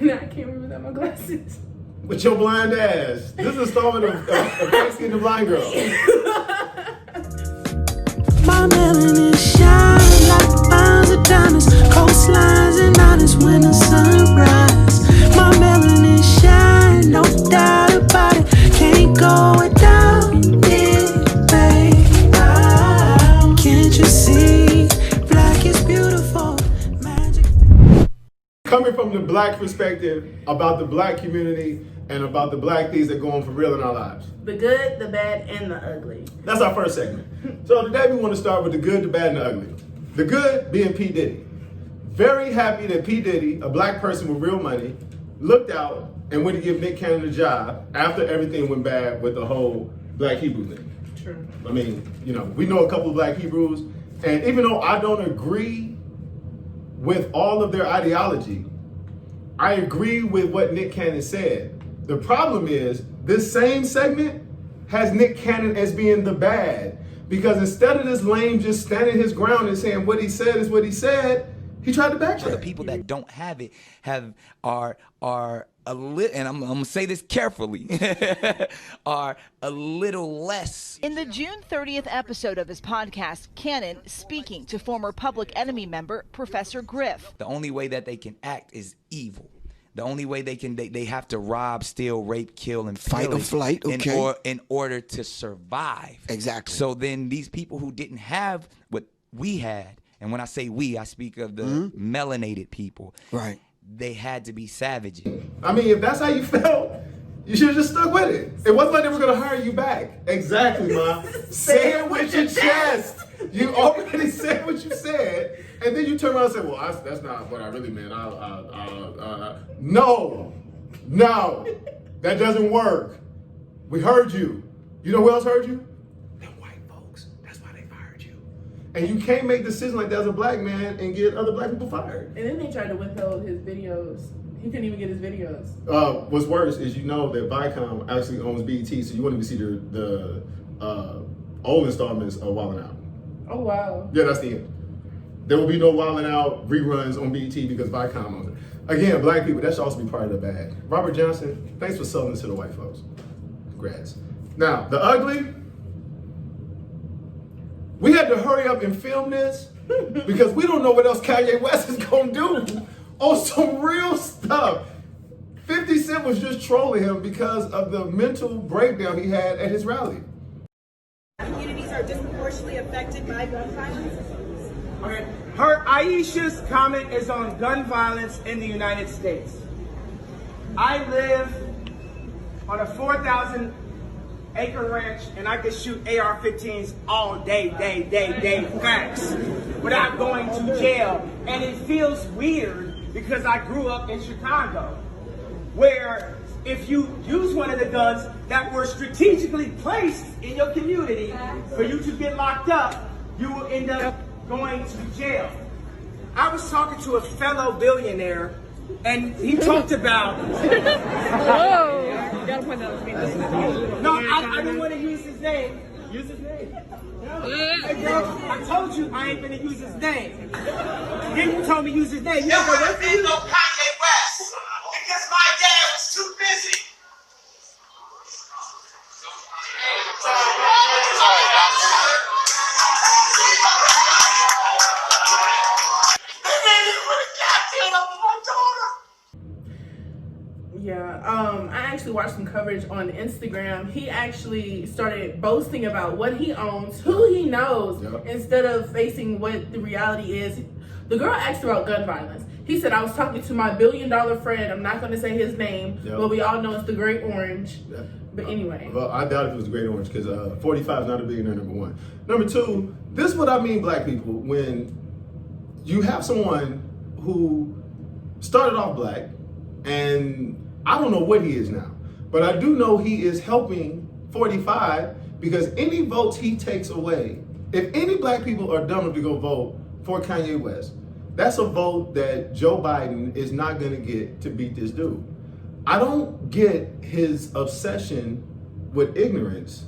No, I can't remember without my glasses. With your blind ass. This is a installment of Casey and the Blind Girl. My melanin shine like miles of diamonds, coastlines and islands when the sun rise. My melanin shine, no doubt about it. Can't go without it, babe. Can't you see? Black is beautiful, magic. Coming from the black perspective about the black community and about the black things that go on for real in our lives. The good, the bad, and the ugly. That's our first segment. So today we want to start with the good, the bad, and the ugly. The good being P. Diddy. Very happy that P. Diddy, a black person with real money, looked out and went to give Nick Cannon a job after everything went bad with the whole Black Hebrew thing. True. I mean, we know a couple of Black Hebrews, and even though I don't agree with all of their ideology, I agree with what Nick Cannon said. The problem is, this same segment has Nick Cannon as being the bad. Because instead of this lame just standing his ground and saying what he said is what he said, he tried to backtrack. The people that don't have it are a little, and I'm gonna say this carefully, are a little less. In the June 30th episode of his podcast, Cannon speaking to former Public Enemy member Professor Griff. The only way that they can act is evil. The only way they have to rob, steal, rape, kill, and fight or flight, okay, in order to survive. Exactly. So then these people who didn't have what we had, and when I say we, I speak of the melanated people. Right. They had to be savages. I mean, if that's how you felt, you should have just stuck with it. It wasn't like they were gonna hire you back. Exactly, Ma. Say it with your chest. You already said what you said, and then you turn around and say, well, that's not what I really meant. No, that doesn't work. We heard you. You know who else heard you? Them white folks. That's why they fired you. And you can't make decisions like that as a black man and get other black people fired. And then they tried to withhold his videos. He couldn't even get his videos. What's worse is that Viacom actually owns BET, so you won't even see the old installments of Wildin' Out. Oh, wow. Yeah, that's the end. There will be no Wildin' Out reruns on BET because Viacom owns it. Again, black people, that should also be part of the bag. Robert Johnson, thanks for selling this to the white folks. Congrats. Now, the ugly, we had to hurry up and film this because we don't know what else Kanye West is going to do on some real stuff. 50 Cent was just trolling him because of the mental breakdown he had at his rally. Communities are disproportionately affected by gun violence. Okay. Aisha's comment is on gun violence in the United States. I live on a 4,000-acre ranch, and I can shoot AR-15s all day, facts, without going to jail. And it feels weird because I grew up in Chicago, where if you use one of the guns that were strategically placed in your community for you to get locked up, you will end up going to jail. I was talking to a fellow billionaire, and he talked about... Whoa! You gotta point that out. No, I didn't want to use his name. Use his name. Hey, girl, I told you I ain't gonna use his name. Then you told me use his name. There would have been no Kanye West because my dad was too busy. Yeah, I actually watched some coverage on Instagram. He actually started boasting about what he owns, who he knows, instead of facing what the reality is. The girl asked about gun violence. He said, I was talking to my billion-dollar friend. I'm not going to say his name, but we all know it's the Great Orange. But anyway. Well, I doubt if it was the Great Orange because 45 is not a billionaire, number one. Number two, this is what I mean, black people, when you have someone who started off black, and I don't know what he is now, but I do know he is helping 45 because any votes he takes away, if any black people are dumb enough to go vote for Kanye West, that's a vote that Joe Biden is not gonna get to beat this dude. I don't get his obsession with ignorance.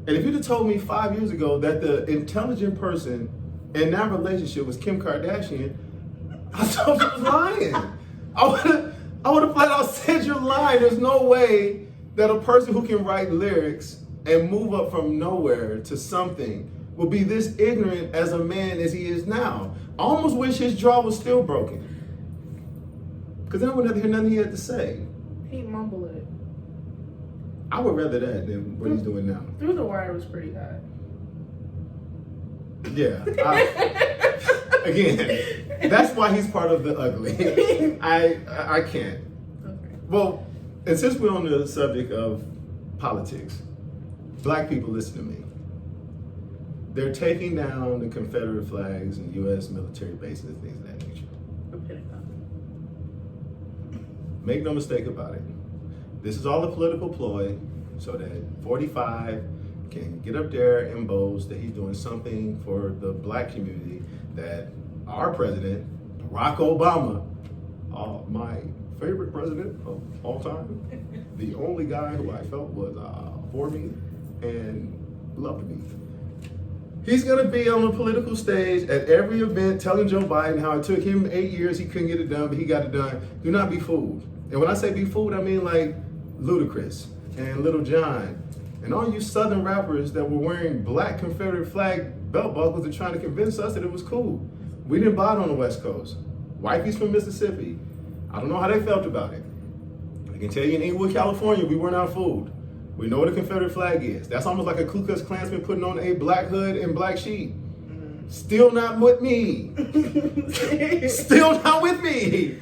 And if you'd have told me 5 years ago that the intelligent person in that relationship was Kim Kardashian, I thought he was lying. I would have flat out said your line. There's no way that a person who can write lyrics and move up from nowhere to something will be this ignorant as a man as he is now. I almost wish his jaw was still broken. Because then I wouldn't hear nothing he had to say. He mumbled it. I would rather that than what he's doing now. Through the Wire was pretty hot. Yeah. Again, that's why he's part of the ugly. I can't. Okay. Well, and since we're on the subject of politics, black people, listen to me. They're taking down the Confederate flags and U.S. military bases and things of that nature. Make no mistake about it. This is all a political ploy so that 45 can get up there and boast that he's doing something for the black community that our president, Barack Obama, my favorite president of all time, the only guy who I felt was for me and loved me. He's gonna be on the political stage at every event telling Joe Biden how it took him 8 years, he couldn't get it done, but he got it done. Do not be fooled. And when I say be fooled, I mean like Ludacris and Little John and all you Southern rappers that were wearing black Confederate flag belt buckles and trying to convince us that it was cool. We didn't buy it on the West Coast. Whiteys from Mississippi, I don't know how they felt about it. I can tell you in Inglewood, California, we were not fooled. We know what a Confederate flag is. That's almost like a Ku Klux Klansman putting on a black hood and black sheet. Still not with me. Still not with me.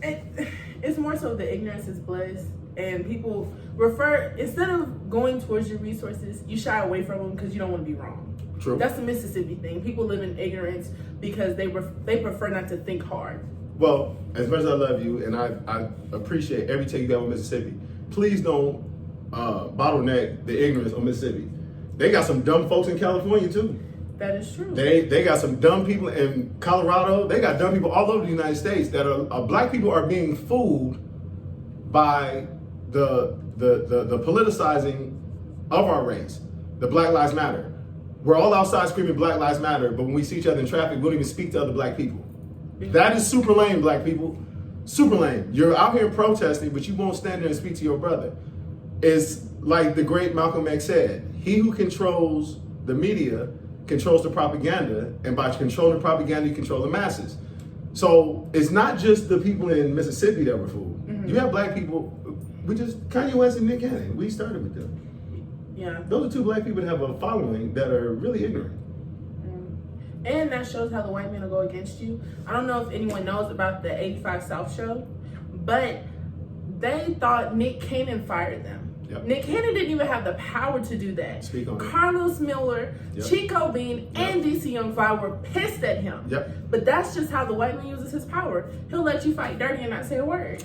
It's more so the ignorance is bliss, and people refer, instead of going towards your resources, you shy away from them because you don't want to be wrong. True. That's the Mississippi thing. People live in ignorance because they prefer not to think hard. Well, as much as I love you and I appreciate every take you have on Mississippi, please don't bottleneck the ignorance on Mississippi. They got some dumb folks in California too. That is true. They got some dumb people in Colorado. They got dumb people all over the United States that are black people are being fooled by the politicizing of our race. The Black Lives Matter. We're all outside screaming Black Lives Matter, but when we see each other in traffic, we don't even speak to other black people. That is super lame, black people. Super lame. You're out here protesting, but you won't stand there and speak to your brother. It's like the great Malcolm X said, he who controls the media controls the propaganda, and by controlling the propaganda, you control the masses. So it's not just the people in Mississippi that were fooled. Mm-hmm. You have black people, Kanye West and Nick Cannon, we started with them. Yeah. Those are two black people that have a following that are really ignorant. And that shows how the white men will go against you. I don't know if anyone knows about the 85 South show, but they thought Nick Cannon fired them. Yep. Nick Cannon didn't even have the power to do that. Speak on Carlos Miller, yep. Chico Bean, and DC Young Fly were pissed at him. Yep. But that's just how the white man uses his power. He'll let you fight dirty and not say a word.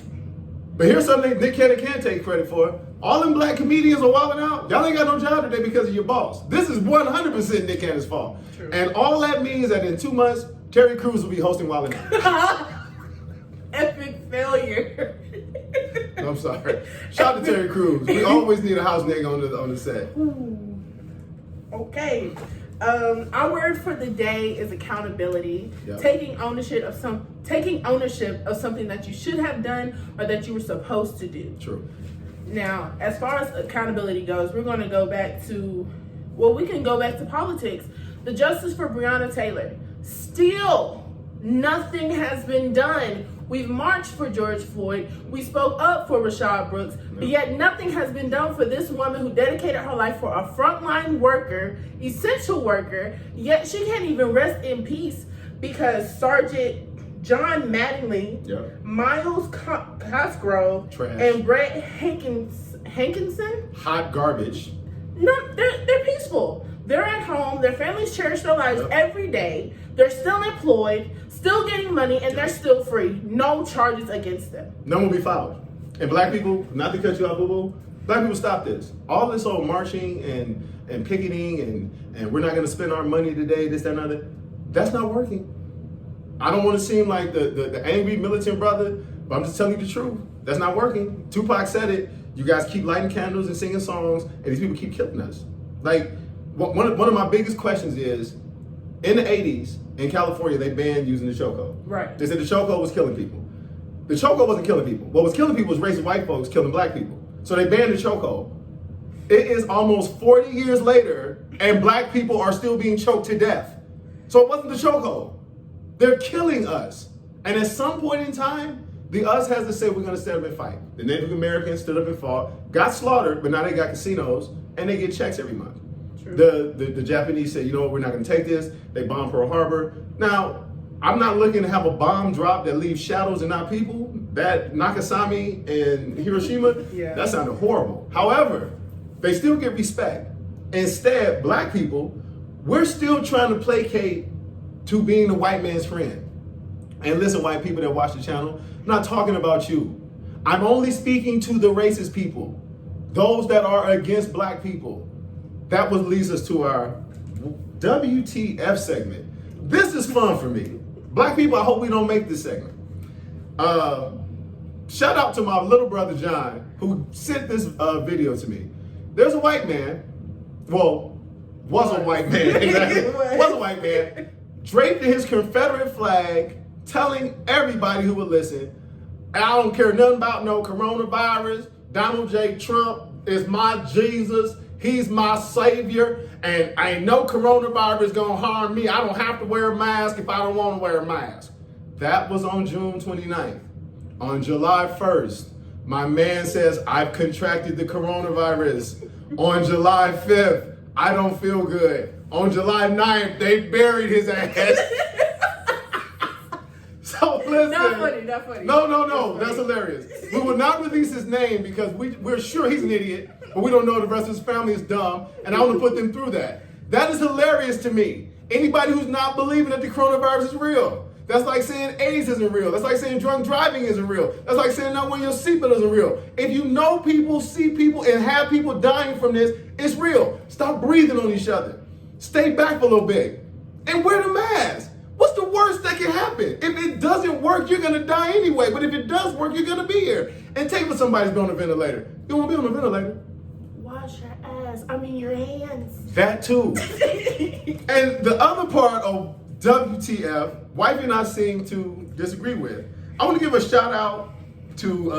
But here's something Nick Cannon can't take credit for. All them black comedians are wilding out. Y'all ain't got no job today because of your boss. This is 100% Nick Cannon's fault. True. And all that means that in 2 months, Terry Crews will be hosting Wildin' Out. Epic failure. I'm sorry. Shout out to Terry Crews. We always need a house nigga on the set. Ooh. Okay. Our word for the day is accountability. Yep. Taking ownership of something that you should have done or that you were supposed to do. True. Now, as far as accountability goes, we can go back to politics. The justice for Breonna Taylor. Still, nothing has been done. We've marched for George Floyd. We spoke up for Rashad Brooks, but yet nothing has been done for this woman who dedicated her life for a frontline worker, essential worker, yet she can't even rest in peace because Sergeant John Mattingly, Miles Cosgrove, and Brett Hankinson. Hot garbage. No, they're peaceful. They're at home. Their families cherish their lives every day. They're still employed, still getting money, and they're still free. No charges against them. None will be filed. And black people, not to cut you off, boo-boo, black people stop this. All this old marching and picketing and we're not going to spend our money today, this, that, and other, that's not working. I don't want to seem like the angry militant brother, but I'm just telling you the truth. That's not working. Tupac said it. You guys keep lighting candles and singing songs, and these people keep killing us. Like, one of my biggest questions is, in the 80s, in California, they banned using the chokehold. Right. They said the chokehold was killing people. The chokehold wasn't killing people. What was killing people was racist white folks killing black people. So they banned the chokehold. It is almost 40 years later, and black people are still being choked to death. So it wasn't the chokehold. They're killing us. And at some point in time, the us has to say we're going to stand up and fight. The Native Americans stood up and fought, got slaughtered, but now they got casinos, and they get checks every month. The Japanese said, you know what, we're not going to take this. They bombed Pearl Harbor. Now, I'm not looking to have a bomb drop that leaves shadows and not people. That Nagasaki and Hiroshima, that sounded horrible. However, they still get respect. Instead, black people, we're still trying to placate to being the white man's friend. And listen, white people that watch the channel, I'm not talking about you. I'm only speaking to the racist people, those that are against black people. That was leads us to our WTF segment. This is fun for me. Black people, I hope we don't make this segment. Shout out to my little brother John, who sent this video to me. There's a white man, well, was a white man, exactly, was a white man, draped in his Confederate flag, telling everybody who would listen, I don't care nothing about no coronavirus, Donald J. Trump is my Jesus, he's my savior, and ain't no coronavirus gonna harm me. I don't have to wear a mask if I don't want to wear a mask. That was on June 29th. On July 1st, my man says, I've contracted the coronavirus. On July 5th, I don't feel good. On July 9th, they buried his ass. So listen. Not funny. No, that's hilarious. We will not release his name because we're sure he's an idiot, but we don't know the rest of his family is dumb, and I want to put them through that. That is hilarious to me. Anybody who's not believing that the coronavirus is real. That's like saying AIDS isn't real. That's like saying drunk driving isn't real. That's like saying not wearing your seatbelt isn't real. If you know people, see people, and have people dying from this, it's real. Stop breathing on each other. Stay back a little bit. And wear the mask. What's the worst that can happen? If it doesn't work, you're gonna die anyway. But if it does work, you're gonna be here. And take for somebody's on a ventilator. You won't be on a ventilator. Wash your ass. I mean your hands. That too. And the other part of WTF, Wifey and I seem to disagree with. I want to give a shout out to,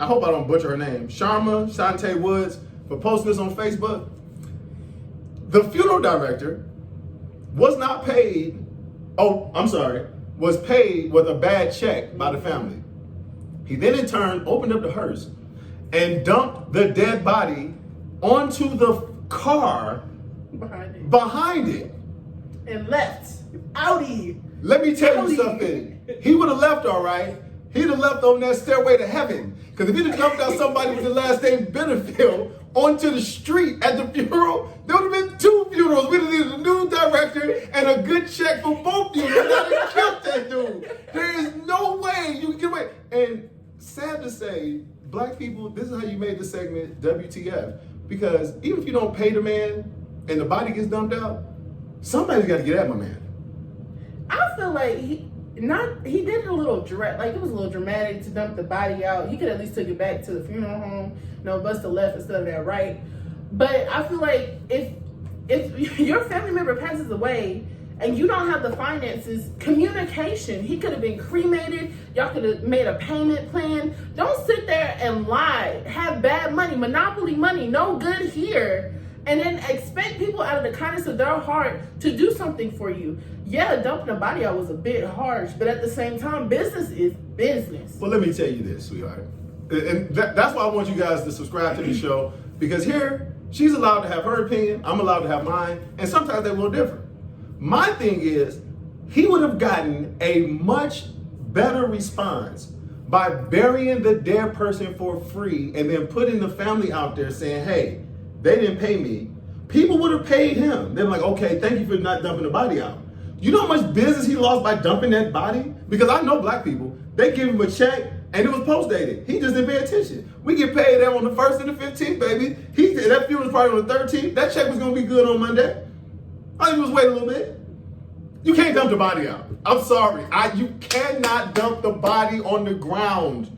I hope I don't butcher her name, Sharma Shante Woods, for posting this on Facebook. The funeral director was not paid, was paid with a bad check by the family. He then in turn opened up the hearse and dumped the dead body onto the car behind it. And left. Outie. Let me tell you something. He would have left, all right. He'd have left on that stairway to heaven. Because if he'd have dumped out somebody with the last name Benefield onto the street at the funeral, there would have been 2 funerals. We'd have needed a new director and a good check for both funerals. I'd have killed that dude. There is no way you can get away. And sad to say, black people, this is how you made the segment WTF. Because even if you don't pay the man and the body gets dumped out, somebody's got to get at my man. I feel like he did a little it was a little dramatic to dump the body out. He could at least took it back to the funeral home, bust the left instead of that right. But I feel like if your family member passes away and you don't have the finances, communication. He could have been cremated. Y'all could have made a payment plan. Don't sit there and lie. Have bad money, monopoly money, no good here. And then expect people out of the kindness of their heart to do something for you. Yeah, dumping the body out was a bit harsh, but at the same time, business is business. Well, let me tell you this, sweetheart. And that's why I want you guys to subscribe to the show, because here, she's allowed to have her opinion, I'm allowed to have mine, and sometimes they will differ. My thing is, he would have gotten a much better response by burying the dead person for free and then putting the family out there saying, hey, they didn't pay me. People would have paid him. They're like, okay, thank you for not dumping the body out. You know how much business he lost by dumping that body? Because I know black people, they give him a check and it was post-dated. He just didn't pay attention. We get paid that on the 1st and the 15th, baby. That funeral was probably on the 13th. That check was gonna be good on Monday. All you do was wait a little bit. You can't dump the body out. I'm sorry. You cannot dump the body on the ground.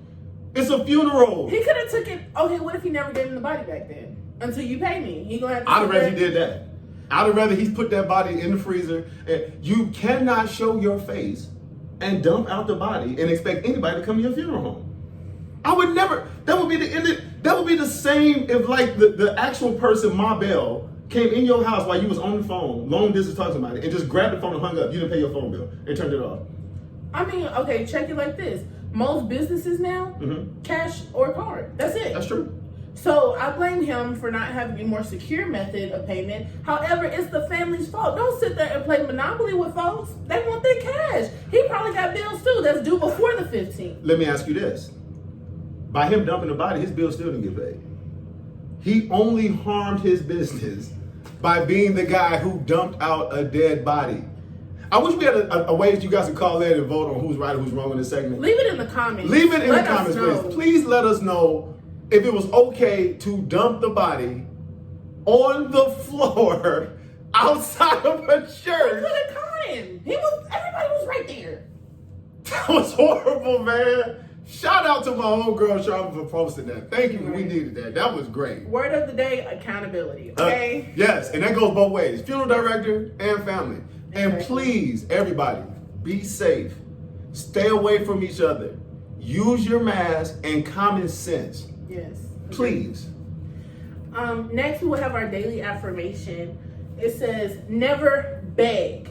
It's a funeral. He could have took it. Okay, what if he never gave him the body back then? Until you pay me. He gonna have to. I'd have rather he did that. I'd have rather he put that body in the freezer. And you cannot show your face and dump out the body and expect anybody to come to your funeral home. I would never. That would be the end. That would be the same if like the actual person, Ma Bell, came in your house while you was on the phone, long distance talking to somebody, and just grabbed the phone and hung up. You didn't pay your phone bill and turned it off. I mean, okay, check it like this. Most businesses now, cash or card. That's it. That's true. So I blame him for not having a more secure method of payment. However, it's the family's fault. Don't sit there and play Monopoly with folks. They want their cash. He probably got bills too that's due before the 15th. Let me ask you this. By him dumping the body, his bill still didn't get paid. He only harmed his business by being the guy who dumped out a dead body. I wish we had a way that you guys could call in and vote on who's right or who's wrong in this segment. Leave it in the comments. Leave it in Let the comments, us know. please. Please let us know if it was okay to dump the body on the floor outside of a church. He could have crying. Everybody was right there. That was horrible, man. Shout out to my homegirl Sharma for posting that. Thank you. We needed that. That was great. Word of the day, accountability. Okay? Yes, and that goes both ways. Funeral director and family. And please, everybody, be safe. Stay away from each other. Use your mask and common sense. Yes. Please. Next, we will have our daily affirmation. It says, never beg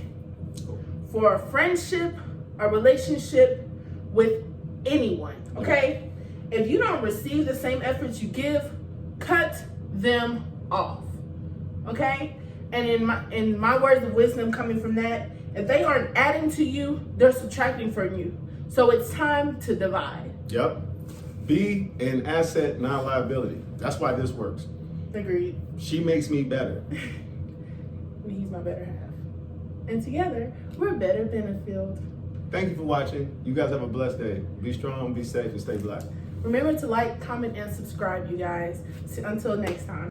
for a friendship, a relationship with anyone, okay? If you don't receive the same efforts you give, cut them off, okay? And in my words of wisdom coming from that, if they aren't adding to you, they're subtracting from you. So it's time to divide. Yep. Be an asset, not a liability. That's why this works. Agreed. She makes me better. He's my better half. And together, we're better Benefield. Thank you for watching. You guys have a blessed day. Be strong, be safe, and stay black. Remember to like, comment, and subscribe, you guys. Until next time.